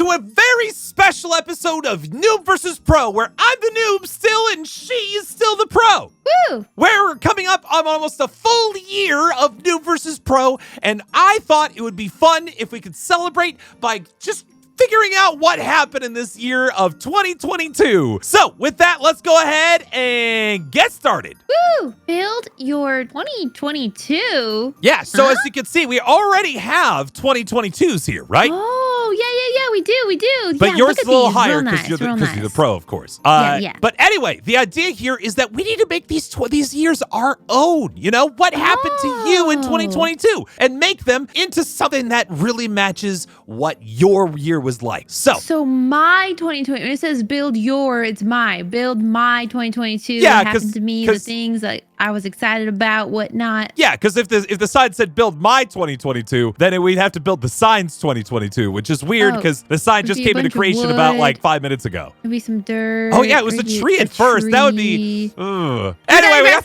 to a very special episode of Noob vs. Pro, where I'm the noob still and she is still the pro. Woo! We're coming up on almost a full year of Noob vs. Pro, and I thought it would be fun if we could celebrate by just figuring out what happened in this year of 2022. So with that, let's go ahead and get started. Woo! Build your 2022. Yeah, so as you can see, we already have 2022s here, right? Oh, yeah, we do. But yeah, yours is a little higher because you're the pro, of course. Yeah. But anyway, the idea here is that we need to make these years our own. You know, what happened to you in 2022? And make them into something that really matches what your year was like. So my 2020, when it says build my 2022. Yeah, what happened to me, the things that I was excited about, whatnot. Yeah, because if the sign said build my 2022, then we'd have to build the sign's 2022, which is weird because the sign just came into creation about like 5 minutes ago. Maybe some dirt. Oh yeah, it was a tree at first. That would be. Anyway,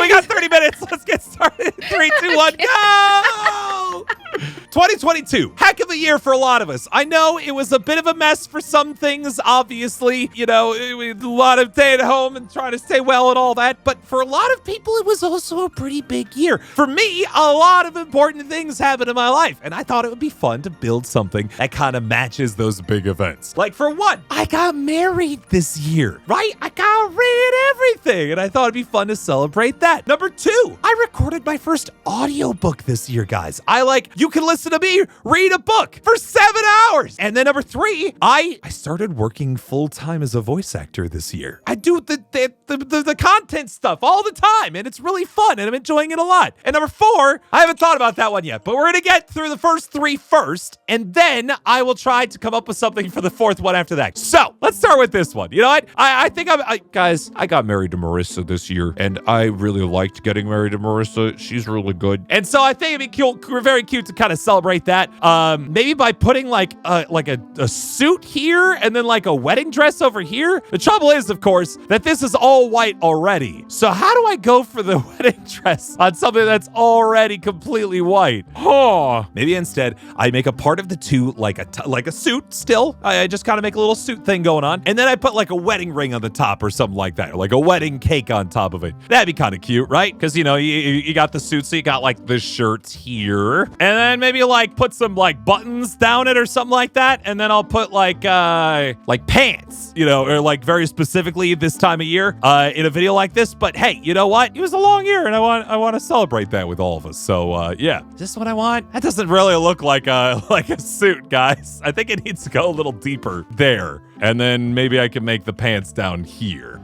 we got 30 minutes. Let's get started. 3, 2, 1, go! 2022, heck of a year for a lot of us. I know it was a bit of a mess for some things, obviously. You know, a lot of staying at home and trying to stay well and all that. But for a lot of people, it was also a pretty big year. For me, a lot of important things happened in my life, and I thought it would be fun to build something that kind of matches those big events. Like for one, I got married this year, right? I got married everything, and I thought it'd be fun to celebrate that. Number 2, I recorded my first audiobook this year, guys. You can listen to me read a book for 7 hours. And then number 3, I started working full-time as a voice actor this year. I do the content stuff all the time, and it's really fun, and I'm enjoying it a lot. And number 4, I haven't thought about that one yet, but we're gonna get through the first 3 first, and then I will try to come up with something for the 4th one after that. So let's start with this one. You know what? I think guys, I got married to Marissa this year, and I really liked getting married to Marissa. She's really good. And so I think it'd be cute, very cute to kind of celebrate that. Maybe by putting like a suit here and then like a wedding dress over here. The trouble is, of course, that this is all white already. So how do I go for the wedding dress on something that's already completely white? Maybe instead I make a part of the two like a suit still. I just kind of make a little suit thing going on. And then I put like a wedding ring on the top or something like that. Or like a wedding cake on top of it. That'd be kind of cute, right? Because, you know, you got the suit, so you got like the shirts here. And then maybe like put some like buttons down it or something like that. And then I'll put like pants, you know, or like very specifically this time of year in a video like this. But hey, you know what? It was a long year, and I want to celebrate that with all of us. So yeah, just what I want. That doesn't really look like a suit, guys. I think it needs to go a little deeper there, and then maybe I can make the pants down here.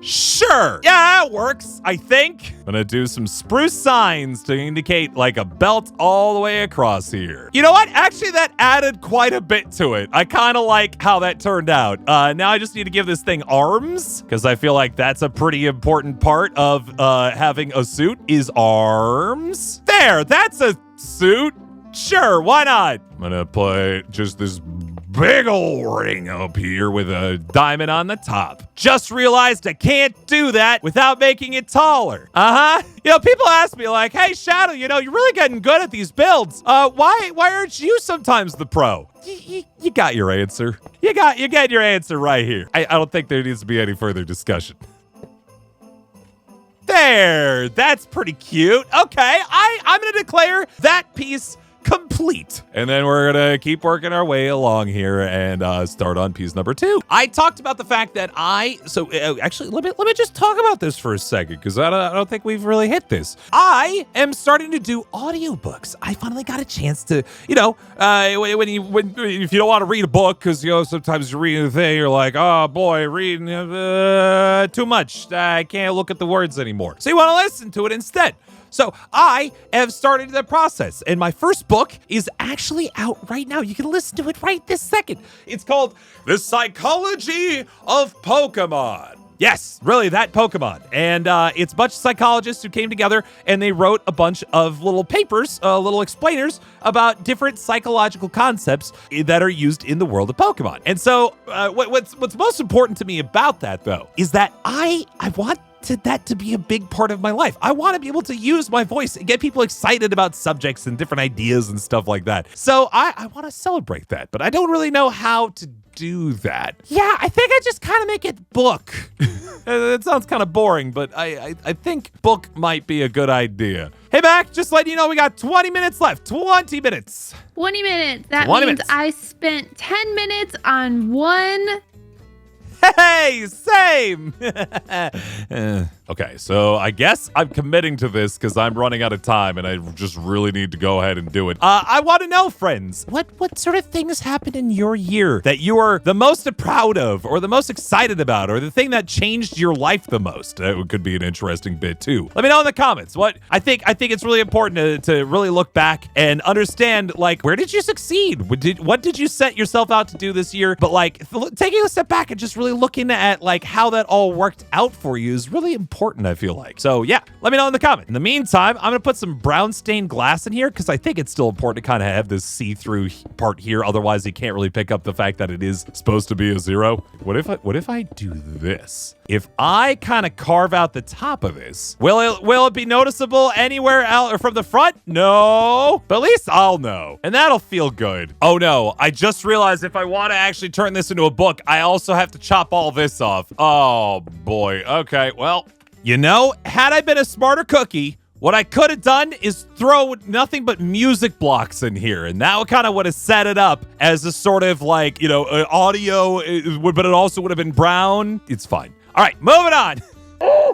Sure. Yeah, it works, I think. I'm gonna do some spruce signs to indicate like a belt all the way across here. You know what? Actually, that added quite a bit to it. I kind of like how that turned out. Now I just need to give this thing arms, because I feel like that's a pretty important part of having a suit is arms. There, that's a suit. Sure, why not? I'm gonna put just this big old ring up here with a diamond on the top. Just realized I can't do that without making it taller. You know, people ask me like, hey, Shadow, you know, you're really getting good at these builds. Why aren't you sometimes the pro? You got your answer. You get your answer right here. I don't think there needs to be any further discussion. There, that's pretty cute. Okay, I'm gonna declare that piece complete. And then we're gonna keep working our way along here and start on piece number 2. I talked about the fact that actually let me just talk about this for a second, because I don't think we've really hit this. I am starting to do audiobooks. I finally got a chance to, you know, if you don't want to read a book, because, you know, sometimes you're reading a thing, you're like, oh boy, reading too much. I can't look at the words anymore. So you want to listen to it instead. So I have started the process, and my first book is actually out right now. You can listen to it right this second. It's called The Psychology of Pokemon. Yes, really, that Pokemon. And it's a bunch of psychologists who came together and they wrote a bunch of little papers, little explainers about different psychological concepts that are used in the world of Pokemon. And so what's most important to me about that, though, is that I want that to be a big part of my life. I want to be able to use my voice and get people excited about subjects and different ideas and stuff like that. So I want to celebrate that, but I don't really know how to do that. Yeah, I think I just kind of make it book. It sounds kind of boring, but I think book might be a good idea. Hey, Mac, just letting you know we got 20 minutes left. 20 minutes. 20 minutes. That 20 means minutes. I spent 10 minutes on one. Hey, same. Okay, so I guess I'm committing to this because I'm running out of time and I just really need to go ahead and do it. I want to know, friends, what sort of things happened in your year that you are the most proud of or the most excited about or the thing that changed your life the most? It could be an interesting bit too. Let me know in the comments. I think it's really important to really look back and understand, like, where did you succeed? What did you set yourself out to do this year? But like taking a step back and just really looking at like how that all worked out for you is really important, I feel like. So yeah, let me know in the comment. In the meantime, I'm gonna put some brown stained glass in here because I think it's still important to kind of have this see-through part here. Otherwise, you can't really pick up the fact that it is supposed to be a 0. What if I do this? If I kind of carve out the top of this, will it be noticeable anywhere out or from the front? No, but at least I'll know, and that'll feel good. Oh no, I just realized if I want to actually turn this into a book, I also have to chop all this off. Oh boy. Okay, well, you know, had I been a smarter cookie, what I could have done is throw nothing but music blocks in here, and that kind of would have set it up as a sort of like, you know, audio, but it also would have been brown. It's fine. All right, moving on.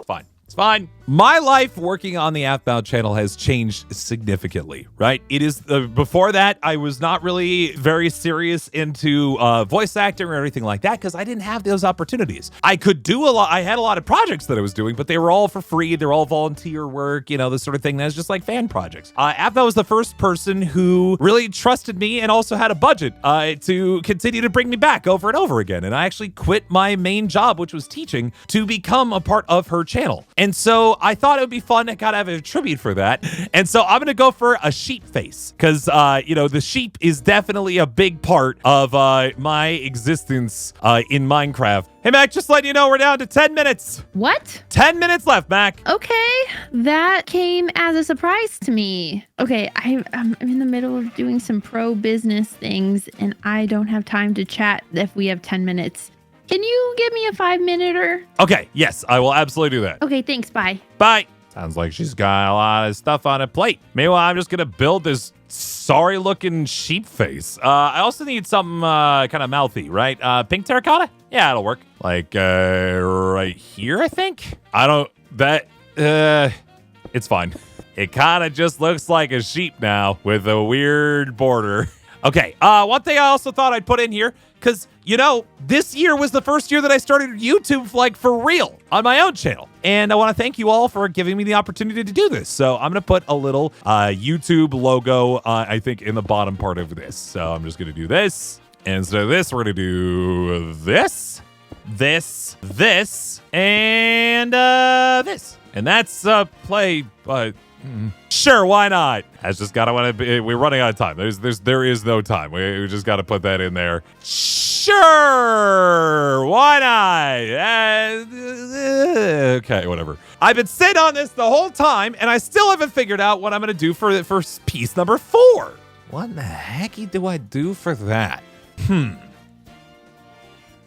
Fine. It's fine. My life working on the Aphmau channel has changed significantly, right? It is before that, I was not really very serious into voice acting or anything like that because I didn't have those opportunities. I could do a lot. I had a lot of projects that I was doing, but they were all for free. They're all volunteer work, you know, this sort of thing. That's just like fan projects. Aphmau was the first person who really trusted me and also had a budget to continue to bring me back over and over again. And I actually quit my main job, which was teaching, to become a part of her channel. And so I thought it would be fun to kind of have a tribute for that. And so I'm going to go for a sheep face because, you know, the sheep is definitely a big part of my existence in Minecraft. Hey, Mac, just letting you know we're down to 10 minutes. What? 10 minutes left, Mac. Okay, that came as a surprise to me. Okay, I'm in the middle of doing some pro business things and I don't have time to chat if we have 10 minutes. Can you give me a 5-minute-er? Okay, yes, I will absolutely do that. Okay, thanks, bye. Bye. Sounds like she's got a lot of stuff on a plate. Meanwhile, I'm just going to build this sorry-looking sheep face. I also need something kind of mouthy, right? Pink terracotta? Yeah, it'll work. Like right here, I think? It's fine. It kind of just looks like a sheep now with a weird border. Okay, one thing I also thought I'd put in here, because, you know, this year was the first year that I started YouTube, like, for real, on my own channel. And I want to thank you all for giving me the opportunity to do this. So I'm going to put a little YouTube logo, I think, in the bottom part of this. So I'm just going to do this. And instead of this, we're going to do this, this, this, and this. And that's play, sure, why not? That's just gotta want to be. We're running out of time. There is no time. We just got to put that in there. Sure, why not? Okay, whatever. I've been sitting on this the whole time, and I still haven't figured out what I'm gonna do for piece number 4. What in the hecky do I do for that?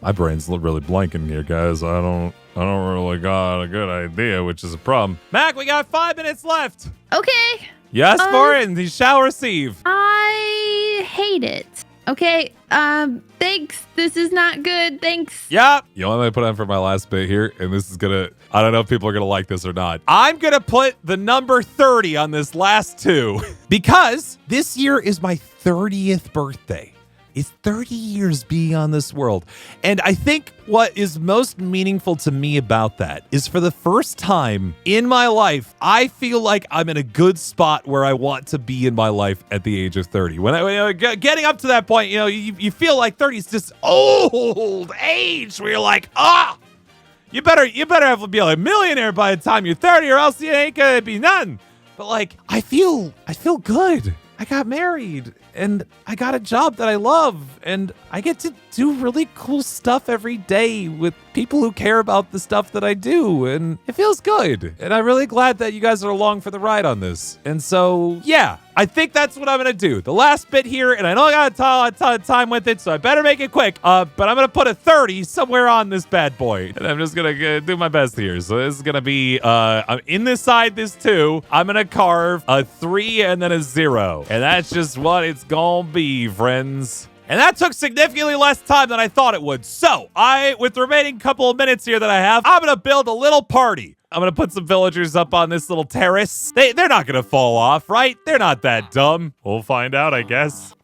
My brain's really blanking here, guys. I don't really got a good idea, which is a problem. Mac, we got 5 minutes left. Okay. Yes, for it, and he shall receive. I hate it. Okay, thanks. This is not good. Thanks. Yep. You want me to put on for my last bit here? And this is gonna, I don't know if people are gonna like this or not. I'm gonna put the number 30 on this last 2 because this year is my 30th birthday. It's 30 years being on this world. And I think what is most meaningful to me about that is for the first time in my life, I feel like I'm in a good spot where I want to be in my life at the age of 30. When getting up to that point, you know, you feel like 30 is this old age where you're like, you better be a millionaire by the time you're 30 or else you ain't gonna be none. But like, I feel good. I got married and I got a job that I love, and I get to do really cool stuff every day with people who care about the stuff that I do, and it feels good. And I'm really glad that you guys are along for the ride on this. And so, yeah, I think that's what I'm gonna do. The last bit here, and I know I got a ton of time with it, so I better make it quick. But I'm gonna put a 30 somewhere on this bad boy, and I'm just gonna do my best here. So this is gonna be, I'm in this side, this 2. I'm gonna carve a 3 and then a 0, and that's just what it's gonna be, friends. And that took significantly less time than I thought it would. So, with the remaining couple of minutes here that I have, I'm gonna build a little party. I'm gonna put some villagers up on this little terrace. They're not gonna fall off, right? They're not that dumb. We'll find out, I guess.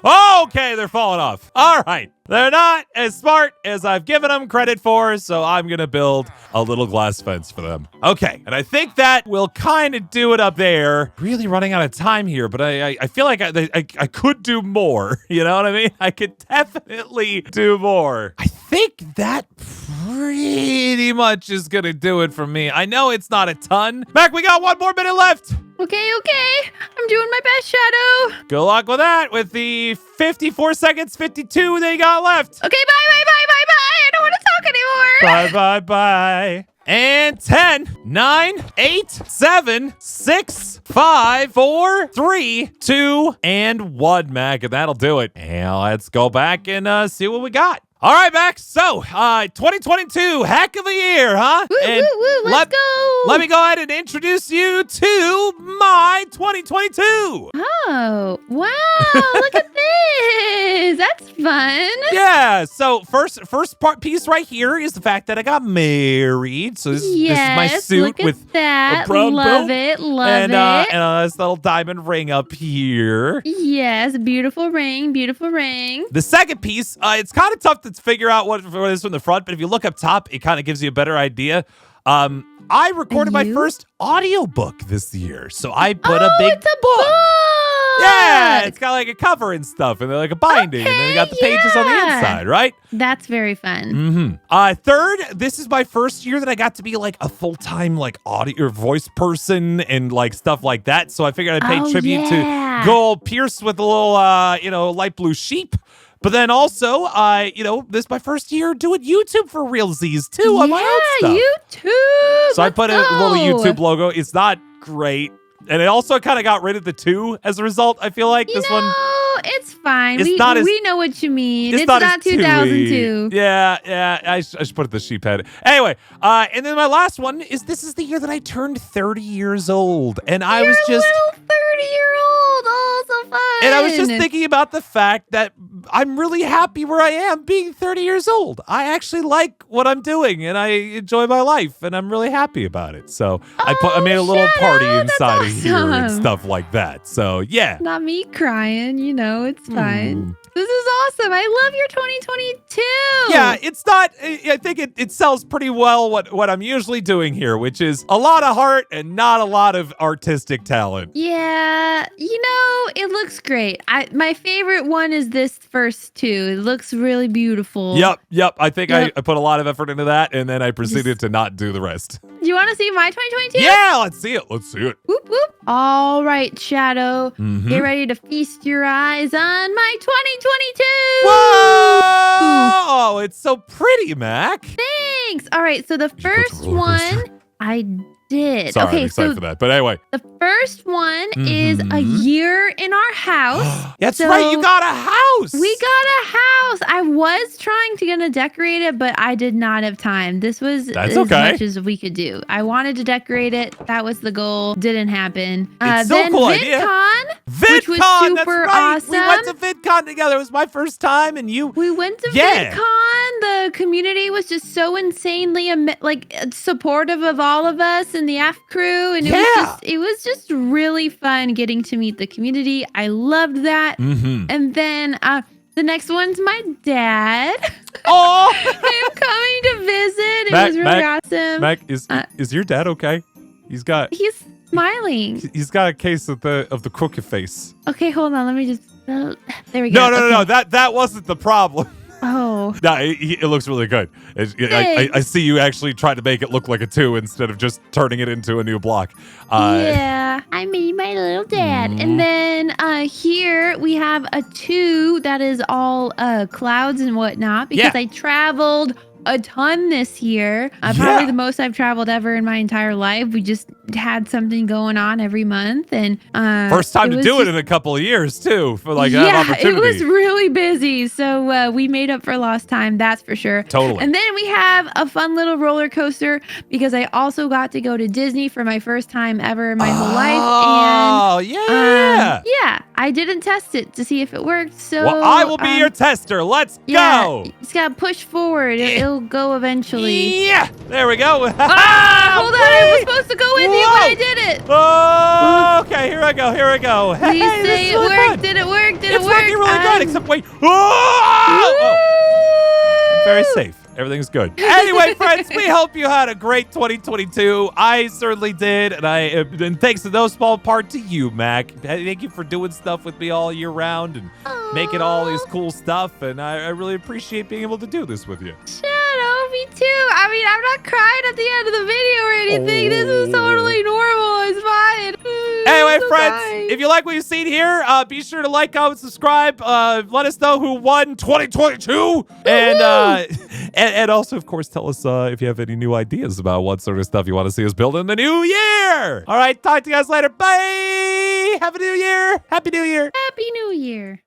Okay, they're falling off. All right. They're not as smart as I've given them credit for, so I'm going to build a little glass fence for them. Okay, and I think that will kind of do it up there. Really running out of time here, but I feel like I could do more. You know what I mean? I could definitely do more. I think that pretty much is going to do it for me. I know it's not a ton. Mac, we got 1 more minute left. Okay. I'm doing my best, Shadow. Good luck with that. With the 54 seconds, 52 they got left. Okay, bye. I don't want to talk anymore. Bye. And 10, 9, 8, 7, 6, 5, 4, 3, 2, and 1, Mac. And that'll do it. And let's go back and see what we got. All right, Max. So, 2022, heck of a year, huh? Woo, let's go. Let me go ahead and introduce you to my 2022. Oh, wow. Look at this. That's fun. Yeah. So, first piece right here is the fact that I got married. So, this is my suit look with at that. a brown Love belt it. and a nice little diamond ring up here. Yes, beautiful ring. The second piece, it's kind of tough to figure out what it is from the front, but if you look up top, it kind of gives you a better idea. I recorded my first audiobook this year, so I put a big it's a book. Yeah, it's got like a cover and stuff, and they're like a binding, and then you got the pages on the inside, right? That's very fun. Third, this is my first year that I got to be like a full-time like audio or voice person and like stuff like that. So I figured I'd pay tribute to Gold Pierce with a little, light blue sheep. But then also, this is my first year doing YouTube for realsies too on my own stuff. YouTube. So I put a little YouTube logo. It's not great. And it also kind of got rid of the 2 as a result. I feel like this one. It's fine. We know what you mean. It's not 2002. Yeah. I should put the sheep head. Anyway, and then my last one is this is the year that I turned 30 years old. And I was just a little 30-year-old. Oh, so fun. And I was just thinking about the fact that I'm really happy where I am being 30 years old. I actually like what I'm doing and I enjoy my life and I'm really happy about it. So I made a little party inside of here and stuff like that. So yeah. Not me crying, it's fine. This is awesome. I love your 2022. Yeah, it's not, I think it sells pretty well what I'm usually doing here, which is a lot of heart and not a lot of artistic talent. Yeah, it looks great. My favorite one is this first 2. It looks really beautiful. Yep. I think I put a lot of effort into that and then I proceeded to not do the rest. Do you want to see my 2022? Yeah, let's see it. Whoop, whoop. All right, Shadow. Get ready to feast your eyes on my 2022. Whoa! It's so pretty, Mac. Thanks. All right, so the first one I did. Sorry, I'm excited for that. But anyway. The first one is a year in our house. That's right. You got a house. We got a house. I was trying to decorate it, but I did not have time. This was as much as we could do. I wanted to decorate it. That was the goal. Didn't happen. It's so cool idea. Which was super that's right. awesome. We went to VidCon together. It was my first time, and we went to VidCon. The community was just so insanely supportive of all of us and the F crew, and it was just really fun getting to meet the community. I loved that. And then the next one's my dad. Oh, him coming to visit. It was really awesome. Mac, is your dad okay? He's smiling. He's got a case of the crooked face. Okay, hold on. Let me just. There we go. No. That wasn't the problem. Oh. know. No, it looks really good. I see you actually trying to make it look like a 2 instead of just turning it into a new block. Yeah, I made my little dad. And then here we have a 2 that is all clouds and whatnot because I traveled a ton this year. Probably the most I've traveled ever in my entire life. We just had something going on every month, and first time to do it in a couple of years too. For like an opportunity. It was really busy, so we made up for lost time. That's for sure. Totally. And then we have a fun little roller coaster because I also got to go to Disney for my first time ever in my whole life. Oh yeah. Yeah, I didn't test it to see if it worked. So well, I will be your tester. Let's go. Just gotta push forward. It'll go eventually. Yeah, there we go. Hold on, I was supposed to go with you, but I did it. Oh, okay, here I go. Please say it worked. Did it work? It's working really good, except wait. Oh! I'm very safe. Everything's good. Anyway, friends, we hope you had a great 2022. I certainly did, and thanks to no small part to you, Mac. Thank you for doing stuff with me all year round and making all this cool stuff, and I really appreciate being able to do this with you. Shadow, me too. I mean, I'm not crying at the end of the video or anything. This is totally normal. It's fine. Anyway, friends, if you like what you've seen here, be sure to like, comment, subscribe. Let us know who won 2022. And also, of course, tell us if you have any new ideas about what sort of stuff you want to see us build in the new year. All right, talk to you guys later. Bye. Have a new year. Happy New Year. Happy New Year.